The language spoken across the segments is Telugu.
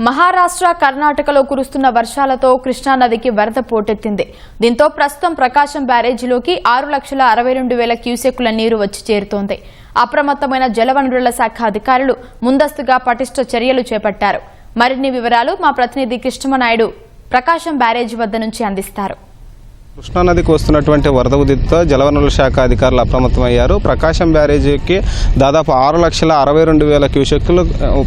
మహారాష్ట్ర కర్ణాటకలో కురుస్తున్న వర్షాలతో కృష్ణానదికి వరద పోటెత్తింది. దీంతో ప్రస్తుతం ప్రకాశం బ్యారేజీలోకి 6,62,000 క్యూసెక్కుల నీరు వచ్చి చేరుతోంది. అప్రమత్తమైన జలవనరుల శాఖ అధికారులు ముందస్తుగా పటిష్ట చర్యలు చేపట్టారు. మరిన్ని వివరాలు మా ప్రతినిధి కృష్ణమనాయుడు ప్రకాశం బ్యారేజీ వద్ద నుంచి అందిస్తారు. కృష్ణానదికి వస్తున్నటువంటి వరద ఉధృతితో జలవనరుల శాఖ అధికారులు అప్రమత్తమయ్యారు. ప్రకాశం బ్యారేజీకి దాదాపు 6,62,000 క్యూసెక్కులు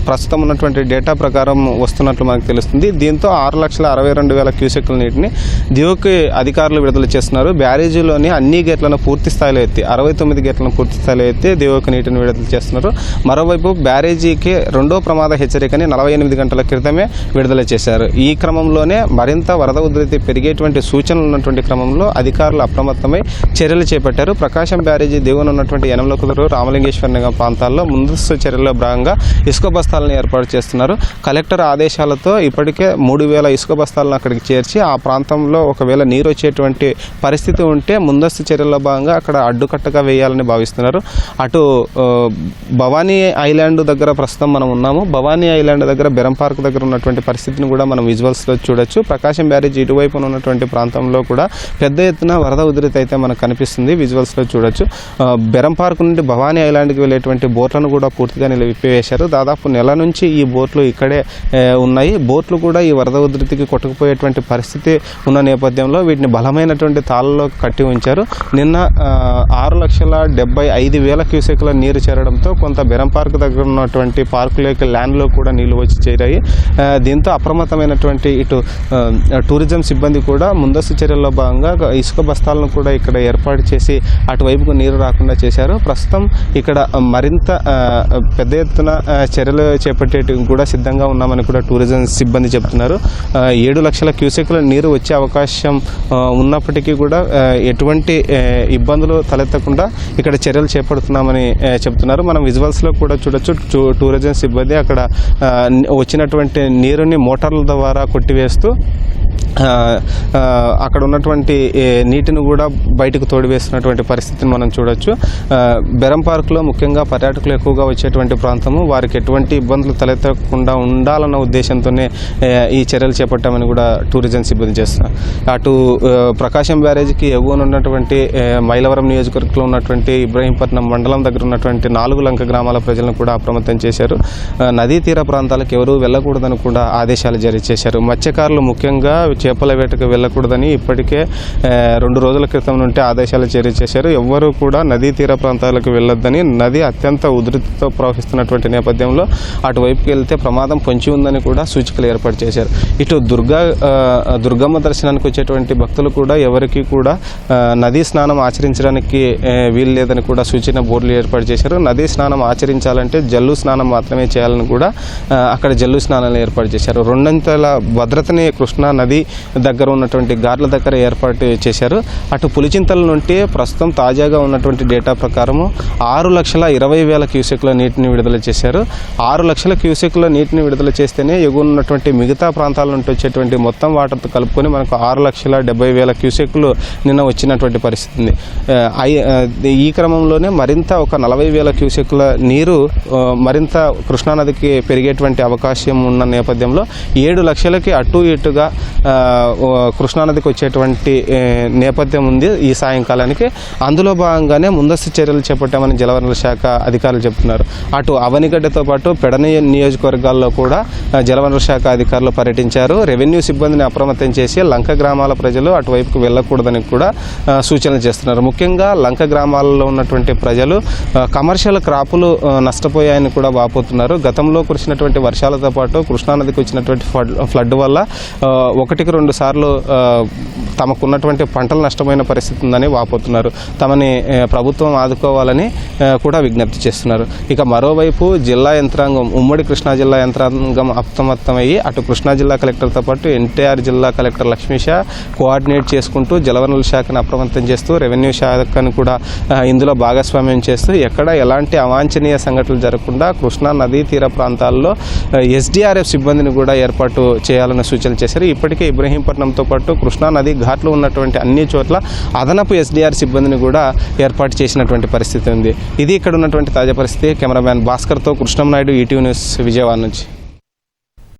ప్రస్తుతం ఉన్నటువంటి డేటా ప్రకారం వస్తున్నట్లు మనకు తెలుస్తుంది. దీంతో 6,62,000 క్యూసెక్కుల నీటిని దిగువకి అధికారులు విడుదల చేస్తున్నారు. బ్యారేజీలోని అన్ని గేట్లను పూర్తి స్థాయిలో ఎత్తి 69 గేట్లను పూర్తి స్థాయిలో ఎత్తి దిగువకి నీటిని విడుదల చేస్తున్నారు. మరోవైపు బ్యారేజీకి రెండో ప్రమాద హెచ్చరికని 48 గంటల క్రితమే విడుదల చేశారు. ఈ క్రమంలోనే మరింత వరద ఉధృతి పెరిగేటువంటి సూచనలు ఉన్నటువంటి క్రమంలో అధికారులు అప్రమత్తమై చర్యలు చేపట్టారు. ప్రకాశం బ్యారేజీ దిగువన ఉన్నటువంటి యనమలకుదురు, రామలింగేశ్వరనగర్ ప్రాంతాల్లో ముందస్తు చర్యల్లో భాగంగా ఇసుక బస్తాలను ఏర్పాటు చేస్తున్నారు. కలెక్టర్ ఆదేశాలతో ఇప్పటికే 3,000 ఇసుక బస్తాలను అక్కడికి చేర్చి ఆ ప్రాంతంలో ఒకవేళ నీరు వచ్చేటువంటి పరిస్థితి ఉంటే ముందస్తు చర్యల్లో భాగంగా అక్కడ అడ్డుకట్టగా వేయాలని భావిస్తున్నారు. అటు భవానీ ఐలాండ్ దగ్గర ప్రస్తుతం మనం ఉన్నాము. భవానీ ఐలాండ్ దగ్గర బెరం పార్క్ దగ్గర ఉన్నటువంటి పరిస్థితిని కూడా మనం విజువల్స్లో చూడొచ్చు. ప్రకాశం బ్యారేజీ ఇటువైపున ఉన్నటువంటి ప్రాంతంలో కూడా పెద్ద ఎత్తున వరద ఉధృతి అయితే మనకు కనిపిస్తుంది. విజువల్స్లో చూడొచ్చు. బెరం పార్క్ నుండి భవానీ ఐలాండ్కి వెళ్ళేటువంటి బోట్లను కూడా పూర్తిగా విప్పివేశారు. దాదాపు నెల నుంచి ఈ బోట్లు ఇక్కడే ఉన్నాయి. బోట్లు కూడా ఈ వరద ఉధృతికి కొట్టుకుపోయేటువంటి పరిస్థితి ఉన్న నేపథ్యంలో వీటిని బలమైనటువంటి తాళ్ళలో కట్టి ఉంచారు. నిన్న 6,75,000 క్యూసెక్ల నీరు చేరడంతో కొంత బెరం పార్క్ దగ్గర ఉన్నటువంటి పార్కులోకి ల్యాండ్లో కూడా నీళ్లు వచ్చి చేరాయి. దీంతో అప్రమత్తమైనటువంటి ఇటు టూరిజం సిబ్బంది కూడా ముందస్తు చర్యల్లో భాగంగా ఇసుక బస్తాలను కూడా ఇక్కడ ఏర్పాటు చేసి అటువైపుకు నీరు రాకుండా చేశారు. ప్రస్తుతం ఇక్కడ మరింత పెద్ద ఎత్తున చర్యలు చేపట్టేటివి కూడా సిద్ధంగా ఉన్నామని కూడా టూరిజం సిబ్బంది చెప్తున్నారు. 7 లక్షల క్యూసెక్ల నీరు వచ్చే అవకాశం ఉన్నప్పటికీ కూడా ఎటువంటి ఇబ్బందులు తలెత్తకుండా ఇక్కడ చర్యలు చేపడుతున్నామని చెప్తున్నారు. మనం విజువల్స్లో కూడా చూడొచ్చు. టూరిజం సిబ్బంది అక్కడ వచ్చినటువంటి నీరుని మోటార్ల ద్వారా కొట్టివేస్తూ అక్కడ ఉన్నటువంటి నీటిని కూడా బయటకు తోడివేస్తున్నటువంటి పరిస్థితిని మనం చూడొచ్చు. బెరం పార్క్లో ముఖ్యంగా పర్యాటకులు ఎక్కువగా వచ్చేటువంటి ప్రాంతము. వారికి ఎటువంటి ఇబ్బందులు తలెత్తకుండా ఉండాలన్న ఉద్దేశంతోనే ఈ చర్యలు చేపట్టామని కూడా టూరిజం సిబ్బంది చేస్తున్నారు. అటు ప్రకాశం బ్యారేజీకి ఎగువన ఉన్నటువంటి మైలవరం నియోజకవర్గంలో ఉన్నటువంటి ఇబ్రహీంపట్నం మండలం దగ్గర ఉన్నటువంటి 4 లంక గ్రామాల ప్రజలను కూడా అప్రమత్తం చేశారు. నదీ తీర ప్రాంతాలకు ఎవరూ వెళ్ళకూడదని కూడా ఆదేశాలు జారీ చేశారు. మత్స్యకారులు ముఖ్యంగా చేపల వేటకు వెళ్ళకూడదని ఇప్పటికే 2 రోజుల క్రితం నుండి ఆదేశాలు జారీ చేశారు. ఎవ్వరూ కూడా నదీ తీర ప్రాంతాలకు వెళ్ళొద్దని, నది అత్యంత ఉధృతితో ప్రవహిస్తున్నటువంటి నేపథ్యంలో అటువైపుకి వెళ్తే ప్రమాదం పొంచి ఉందని కూడా సూచికలు ఏర్పాటు చేశారు. ఇటు దుర్గమ్మ దర్శనానికి వచ్చేటువంటి భక్తులు కూడా ఎవరికి కూడా నదీ స్నానం ఆచరించడానికి వీలు లేదని కూడా సూచన బోర్డులు ఏర్పాటు చేశారు. నదీ స్నానం ఆచరించాలంటే జల్లు స్నానం మాత్రమే చేయాలని కూడా అక్కడ జల్లు స్నానాలు ఏర్పాటు చేశారు. 2 భద్రతని కృష్ణా నది దగ్గర ఉన్నటువంటి గార్ల దగ్గర ఏర్పాటు చేశారు. అటు పులిచింతల నుండి ప్రస్తుతం తాజాగా ఉన్నటువంటి డేటా ప్రకారము 6,20,000 క్యూసెక్ల నీటిని విడుదల చేశారు. 6 లక్షల క్యూసెక్ల నీటిని విడుదల చేస్తేనే ఎగువనున్నటువంటి మిగతా ప్రాంతాల నుండి వచ్చేటువంటి మొత్తం వాటర్తో కలుపుకొని మనకు 6,70,000 క్యూసెక్లు నిన్న వచ్చినటువంటి పరిస్థితి ఉంది. ఈ క్రమంలోనే మరింత ఒక 40,000 క్యూసెక్ల నీరు మరింత కృష్ణానదికి పెరిగేటువంటి అవకాశం ఉన్న నేపథ్యంలో 7 లక్షలకి అటు ఇటుగా కృష్ణానదికి వచ్చేటువంటి నేపథ్యం ఉంది ఈ సాయంకాలానికి. అందులో భాగంగానే ముందస్తు చర్యలు చేపట్టామని జలవనరుల శాఖ అధికారులు చెప్తున్నారు. అటు అవనిగడ్డతో పాటు పెడన నియోజకవర్గాల్లో కూడా జలవనరుల శాఖ అధికారులు పర్యటించారు. రెవెన్యూ సిబ్బందిని అప్రమత్తం చేసి లంక గ్రామాల ప్రజలు అటువైపుకు వెళ్ళకూడదని కూడా సూచనలు చేస్తున్నారు. ముఖ్యంగా లంక గ్రామాలలో ఉన్నటువంటి ప్రజలు కమర్షియల్ క్రాపులు నష్టపోయాయని కూడా వాపోతున్నారు. గతంలో కురిసినటువంటి వర్షాలతో పాటు కృష్ణానదికి వచ్చినటువంటి ఫ్లడ్ వల్ల 1-2 సార్లు తమకున్నటువంటి పంటలు నష్టమైన పరిస్థితి ఉందని వాపోతున్నారు. తమని ప్రభుత్వం ఆదుకోవాలని కూడా విజ్ఞప్తి చేస్తున్నారు. ఇక మరోవైపు జిల్లా యంత్రాంగం, ఉమ్మడి కృష్ణా జిల్లా యంత్రాంగం అప్రమత్తమయ్యి అటు కృష్ణా జిల్లా కలెక్టర్తో పాటు ఎన్టీఆర్ జిల్లా కలెక్టర్ లక్ష్మీష కోఆర్డినేట్ చేసుకుంటూ జలవనరుల శాఖను అప్రమత్తం చేస్తూ రెవెన్యూ శాఖను కూడా ఇందులో భాగస్వామ్యం చేస్తూ ఎక్కడ ఎలాంటి అవాంఛనీయ సంఘటనలు జరగకుండా కృష్ణా నదీ తీర ప్రాంతాల్లో SDRF సిబ్బందిని కూడా ఏర్పాటు చేయాలన్న సూచనలు చేశారు. ఇప్పటికే ఇబ్రహీంపట్నంతో పాటు కృష్ణా నది ఘాట్లు ఉన్నటువంటి అన్ని చోట్ల అదనపు SDR సిబ్బందిని కూడా ఏర్పాటు చేసినటువంటి పరిస్థితి ఉంది. ఇది ఇక్కడ ఉన్నటువంటి తాజా పరిస్థితి. కెమెరామ్యాన్ భాస్కర్తో కృష్ణంనాయుడు, ఈటీవీ న్యూస్, విజయవాడ నుంచి.